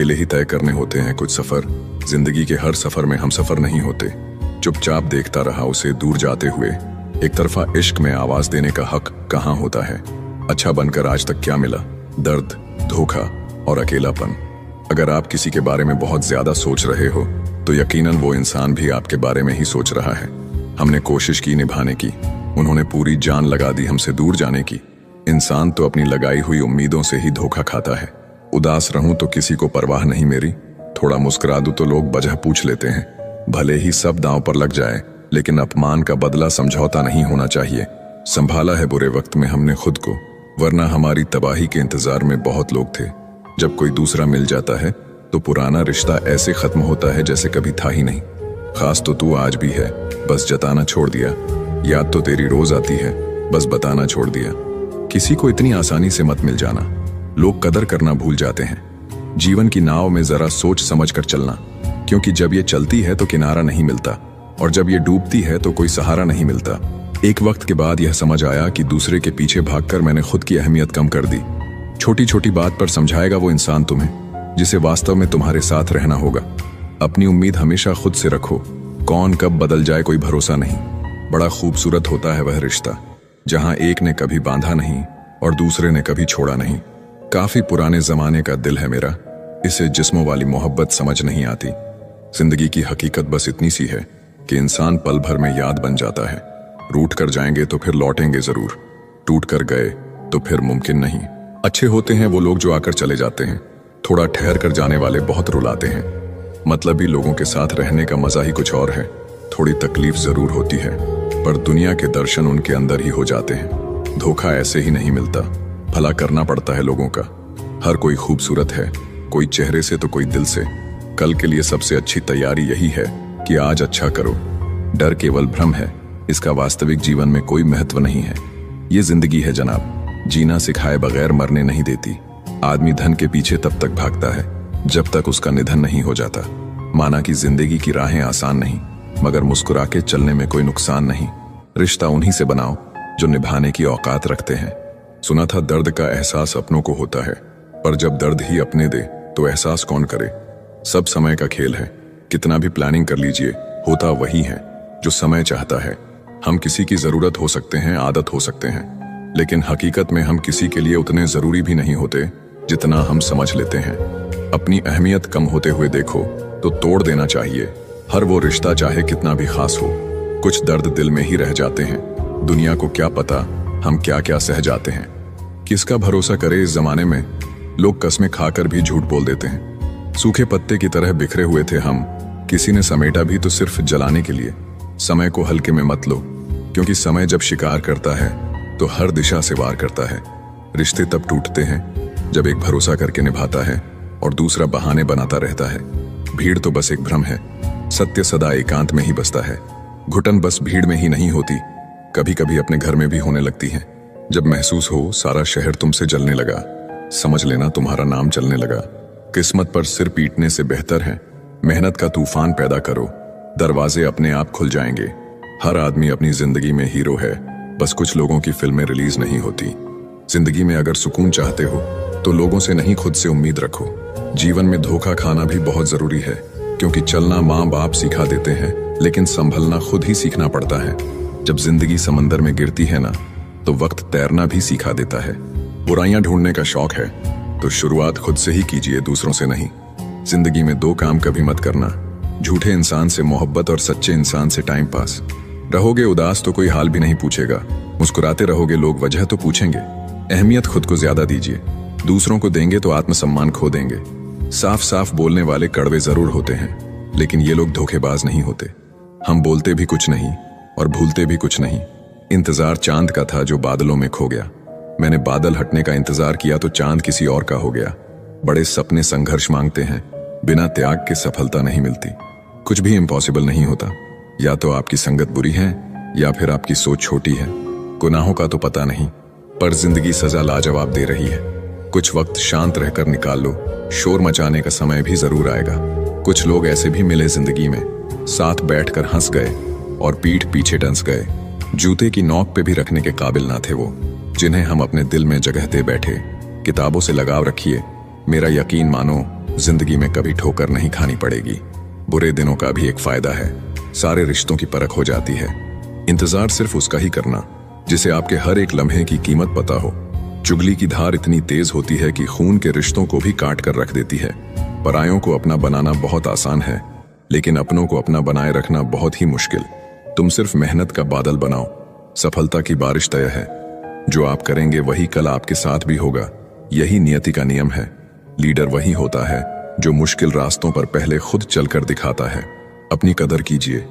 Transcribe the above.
अकेले ही तय करने होते हैं कुछ सफर। जिंदगी के हर सफर में हम सफर नहीं होते। चुपचाप देखता रहा उसे दूर जाते हुए। एक तरफा इश्क में आवाज देने का हक कहाँ होता है। अच्छा बनकर आज तक क्या मिला? दर्द, धोखा और अकेलापन। अगर आप किसी के बारे में बहुत ज्यादा सोच रहे हो तो यकीनन वो इंसान भी आपके बारे में ही सोच रहा है। हमने कोशिश की निभाने की, उन्होंने पूरी जान लगा दी हमसे दूर जाने की। इंसान तो अपनी लगाई हुई उम्मीदों से ही धोखा खाता है। उदास रहूं तो किसी को परवाह नहीं मेरी, थोड़ा मुस्कुरा दूं तो लोग वजह पूछ लेते हैं। भले ही सब दांव पर लग जाए लेकिन अपमान का बदला समझौता नहीं होना चाहिए। संभाला है बुरे वक्त में हमने खुद को, वरना हमारी तबाही के इंतजार में बहुत लोग थे। जब कोई दूसरा मिल जाता है तो पुराना रिश्ता ऐसे खत्म होता है जैसे कभी था ही नहीं। खास तो तू आज भी है, बस जताना छोड़ दिया। याद तो तेरी रोज आती है, बस बताना छोड़ दिया। किसी को इतनी आसानी से मत मिल जाना, लोग कदर करना भूल जाते हैं। जीवन की नाव में जरा सोच समझ कर चलना, क्योंकि जब ये चलती है तो किनारा नहीं मिलता और जब ये डूबती है तो कोई सहारा नहीं मिलता। एक वक्त के बाद यह समझ आया कि दूसरे के पीछे भागकर मैंने खुद की अहमियत कम कर दी। छोटी छोटी बात पर समझाएगा वो इंसान तुम्हें जिसे वास्तव में तुम्हारे साथ रहना होगा। अपनी उम्मीद हमेशा खुद से रखो, कौन कब बदल जाए कोई भरोसा नहीं। बड़ा खूबसूरत होता है वह रिश्ता जहां एक ने कभी बांधा नहीं और दूसरे ने कभी छोड़ा नहीं। काफी पुराने जमाने का दिल है मेरा, इसे जिस्मों वाली मोहब्बत समझ नहीं आती। जिंदगी की हकीकत बस इतनी सी है कि इंसान पल भर में याद बन जाता है। रूठ कर जाएंगे तो फिर लौटेंगे जरूर, टूट कर गए तो फिर मुमकिन नहीं। अच्छे होते हैं वो लोग जो आकर चले जाते हैं, थोड़ा ठहर कर जाने वाले बहुत रुलाते हैं। मतलबी लोगों के साथ रहने का मजा ही कुछ और है। थोड़ी तकलीफ जरूर होती है पर दुनिया के दर्शन उनके अंदर ही हो जाते हैं। धोखा ऐसे ही नहीं मिलता, भला करना पड़ता है लोगों का। हर कोई खूबसूरत है, कोई चेहरे से तो कोई दिल से। कल के लिए सबसे अच्छी तैयारी यही है कि आज अच्छा करो। डर केवल भ्रम है, इसका वास्तविक जीवन में कोई महत्व नहीं है। ये जिंदगी है जनाब, जीना सिखाए बगैर मरने नहीं देती। आदमी धन के पीछे तब तक भागता है जब तक उसका निधन नहीं हो जाता। माना कि जिंदगी की राहें आसान नहीं, मगर मुस्कुरा के चलने में कोई नुकसान नहीं। रिश्ता उन्हीं से बनाओ जो निभाने की औकात रखते हैं। सुना था दर्द का एहसास अपनों को होता है, पर जब दर्द ही अपने दे तो एहसास कौन करे। सब समय का खेल है, कितना भी प्लानिंग कर लीजिए, होता वही है जो समय चाहता है। हम किसी की जरूरत हो सकते हैं, आदत हो सकते हैं, लेकिन हकीकत में हम किसी के लिए उतने जरूरी भी नहीं होते जितना हम समझ लेते हैं। अपनी अहमियत कम होते हुए देखो तो तोड़ देना चाहिए हर वो रिश्ता, चाहे कितना भी खास हो। कुछ दर्द दिल में ही रह जाते हैं, दुनिया को क्या पता हम क्या क्या सह जाते हैं। किसका भरोसा करे इस जमाने में, लोग कस्में खाकर भी झूठ बोल देते हैं। सूखे पत्ते की तरह बिखरे हुए थे हम, किसी ने समेटा भी तो सिर्फ जलाने के लिए। समय को हल्के में मत लो, क्योंकि समय जब शिकार करता है तो हर दिशा से वार करता है। रिश्ते तब टूटते हैं जब एक भरोसा करके निभाता है और दूसरा बहाने बनाता रहता है। भीड़ तो बस एक भ्रम है, सत्य सदा एकांत में ही बसता है। घुटन बस भीड़ में ही नहीं होती, कभी कभी अपने घर में भी होने लगती है। जब महसूस हो सारा शहर तुमसे जलने लगा, समझ लेना तुम्हारा नाम चलने लगा। किस्मत पर सिर पीटने से बेहतर है मेहनत का तूफान पैदा करो, दरवाजे अपने आप खुल जाएंगे। हर आदमी अपनी जिंदगी में हीरो है, बस कुछ लोगों की फिल्में रिलीज नहीं होती। जिंदगी में अगर सुकून चाहते हो तो लोगों से नहीं खुद से उम्मीद रखो। जीवन में धोखा खाना भी बहुत जरूरी है, क्योंकि चलना माँ बाप सिखा देते हैं लेकिन संभलना खुद ही सीखना पड़ता है। जब जिंदगी समंदर में गिरती है ना, तो वक्त तैरना भी सिखा देता है। बुराइयां ढूंढने का शौक है तो शुरुआत खुद से ही कीजिए, दूसरों से नहीं। जिंदगी में दो काम कभी मत करना, झूठे इंसान से मोहब्बत और सच्चे इंसान से टाइम पास। रहोगे उदास तो कोई हाल भी नहीं पूछेगा, मुस्कुराते रहोगे लोग वजह तो पूछेंगे। अहमियत खुद को ज्यादा दीजिए, दूसरों को देंगे तो आत्मसम्मान खो देंगे। साफ साफ बोलने वाले कड़वे जरूर होते हैं, लेकिन ये लोग धोखेबाज नहीं होते। हम बोलते भी कुछ नहीं और भूलते भी कुछ नहीं। इंतजार चांद का था जो बादलों में खो गया। मैंने बादल हटने का इंतजार किया तो चांद किसी और का हो गया। बड़े सपने संघर्ष मांगते हैं, बिना त्याग के सफलता नहीं मिलती। कुछ भी इम्पॉसिबल नहीं होता, या तो आपकी संगत बुरी है या फिर आपकी सोच छोटी है। गुनाहों का तो पता नहीं, पर जिंदगी सजा लाजवाब दे रही है। कुछ वक्त शांत रहकर निकाल लो, शोर मचाने का समय भी जरूर आएगा। कुछ लोग ऐसे भी मिले जिंदगी में, साथ बैठकर हंस गए और पीठ पीछे डंस गए। जूते की नोक पे भी रखने के काबिल ना थे वो, जिन्हें हम अपने दिल में जगह दे बैठे। किताबों से लगाव रखिए, मेरा यकीन मानो जिंदगी में कभी ठोकर नहीं खानी पड़ेगी। बुरे दिनों का भी एक फायदा है, सारे रिश्तों की परख हो जाती है। इंतजार सिर्फ उसका ही करना जिसे आपके हर एक लम्हे की कीमत पता हो। चुगली की धार इतनी तेज होती है कि खून के रिश्तों को भी काट कर रख देती है। परायों को अपना बनाना बहुत आसान है, लेकिन अपनों को अपना बनाए रखना बहुत ही मुश्किल। तुम सिर्फ मेहनत का बादल बनाओ, सफलता की बारिश तय है। जो आप करेंगे वही कल आपके साथ भी होगा, यही नियति का नियम है। लीडर वही होता है जो मुश्किल रास्तों पर पहले खुद चलकर दिखाता है। अपनी कदर कीजिए,